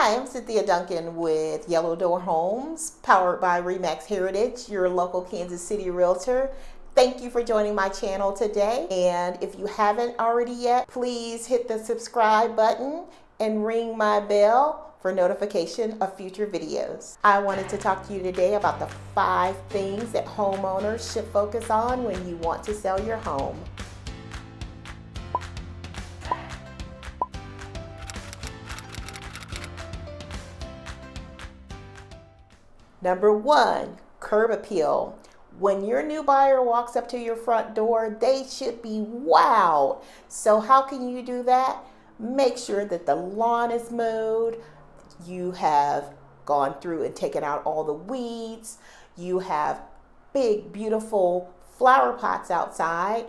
Hi, I'm Cynthia Duncan with Yellow Door Homes, powered by Remax Heritage, your local Kansas City Realtor. Thank you for joining my channel today. And if you haven't already yet, please hit the subscribe button and ring my bell for notification of future videos. I wanted to talk to you today about the 5 things that homeowners should focus on when you want to sell your home. Number 1, curb appeal. When your new buyer walks up to your front door, they should be wowed. So how can you do that? Make sure that the lawn is mowed. You have gone through and taken out all the weeds. You have big, beautiful flower pots outside.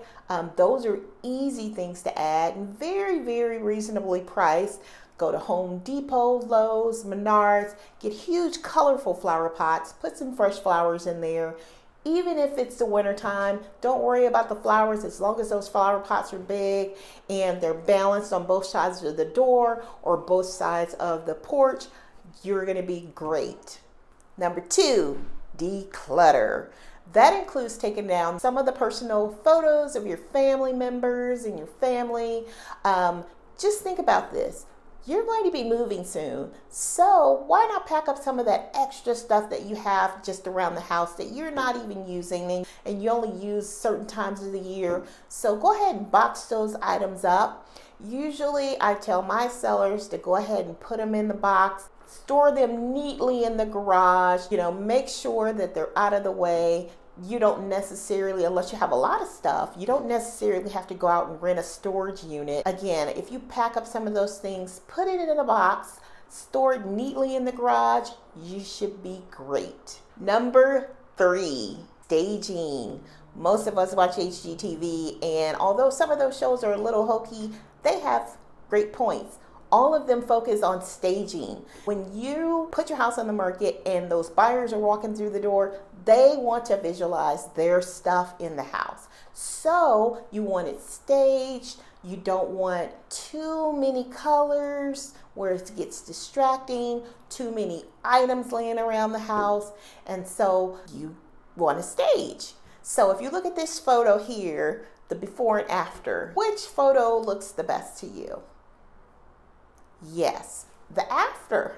Those are easy things to add and very, very reasonably priced. Go to Home Depot, Lowe's, Menards, get huge colorful flower pots, put some fresh flowers in there. Even if it's the winter time, don't worry about the flowers as long as those flower pots are big and they're balanced on both sides of the door or both sides of the porch, you're gonna be great. Number 2, declutter. That includes taking down some of the personal photos of your family members and your family. Just think about this. You're going to be moving soon, so why not pack up some of that extra stuff that you have just around the house that you're not even using and you only use certain times of the year. So go ahead and box those items up. Usually I tell my sellers to go ahead and put them in the box, store them neatly in the garage, make sure that they're out of the way. You don't necessarily, unless you have a lot of stuff, you don't necessarily have to go out and rent a storage unit. Again, if you pack up some of those things, put it in a box, store it neatly in the garage, you should be great. Number 3, staging. Most of us watch HGTV, and although some of those shows are a little hokey, they have great points. All of them focus on staging. When you put your house on the market and those buyers are walking through the door, they want to visualize their stuff in the house. So you want it staged. You don't want too many colors where it gets distracting, too many items laying around the house. And so you want to stage. So if you look at this photo here, the before and after, which photo looks the best to you? Yes, the after.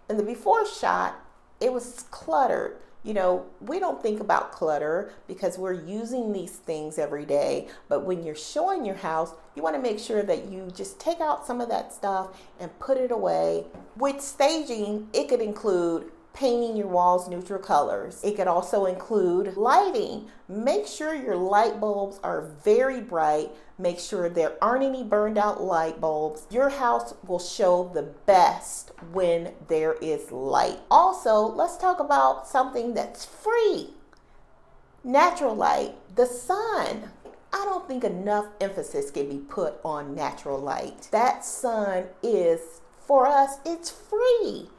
In the before shot, it was cluttered. We don't think about clutter because we're using these things every day. But when you're showing your house, you want to make sure that you just take out some of that stuff and put it away. With staging, it could include painting your walls neutral colors. It could also include lighting. Make sure your light bulbs are very bright. Make sure there aren't any burned out light bulbs. Your house will show the best when there is light. Also, let's talk about something that's free. Natural light, the sun. I don't think enough emphasis can be put on natural light. That sun is, for us, it's free.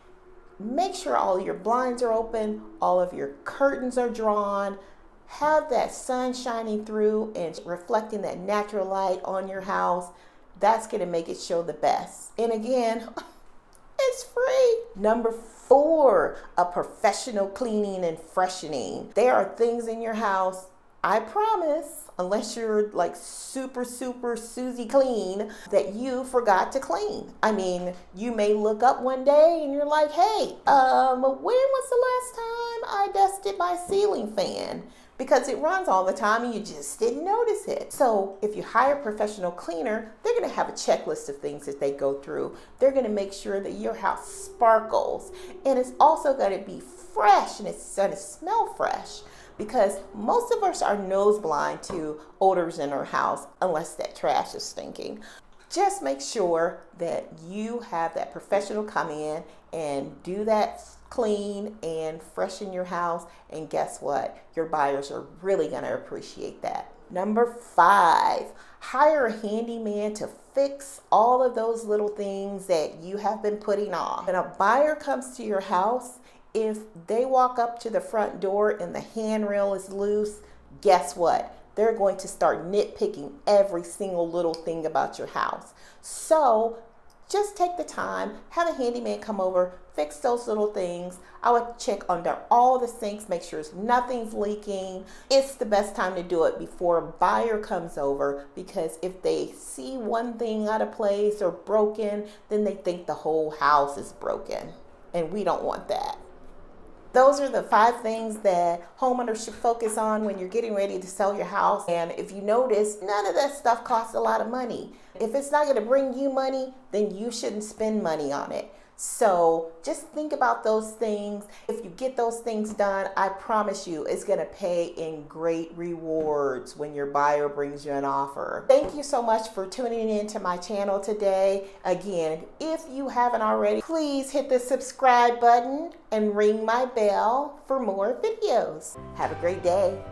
Make sure all your blinds are open, all of your curtains are drawn. Have that sun shining through and reflecting that natural light on your house. That's going to make it show the best. And again, it's free. Number 4, a professional cleaning and freshening. There are things in your house, I promise, unless you're like super Susie clean, that you forgot to clean. I mean, you may look up one day and you're like, hey, when was the last time I dusted my ceiling fan? Because it runs all the time and you just didn't notice it. So if you hire a professional cleaner, they're gonna have a checklist of things that they go through. They're gonna make sure that your house sparkles, and it's also gonna be fresh and it's gonna smell fresh. Because most of us are nose blind to odors in our house unless that trash is stinking. Just make sure that you have that professional come in and do that clean and freshen your house. And guess what? Your buyers are really going to appreciate that. Number 5, hire a handyman to fix all of those little things that you have been putting off. When a buyer comes to your house, if they walk up to the front door and the handrail is loose, guess what? They're going to start nitpicking every single little thing about your house. So just take the time, have a handyman come over, fix those little things. I would check under all the sinks, make sure nothing's leaking. It's the best time to do it before a buyer comes over, because if they see one thing out of place or broken, then they think the whole house is broken, and we don't want that. Those are the 5 things that homeowners should focus on when you're getting ready to sell your house. And if you notice, none of that stuff costs a lot of money. If it's not going to bring you money, then you shouldn't spend money on it. So just think about those things. If you get those things done, I promise you it's going to pay in great rewards when your buyer brings you an offer. Thank you so much for tuning in to my channel today. Again, if you haven't already, please hit the subscribe button and ring my bell for more videos. Have a great day.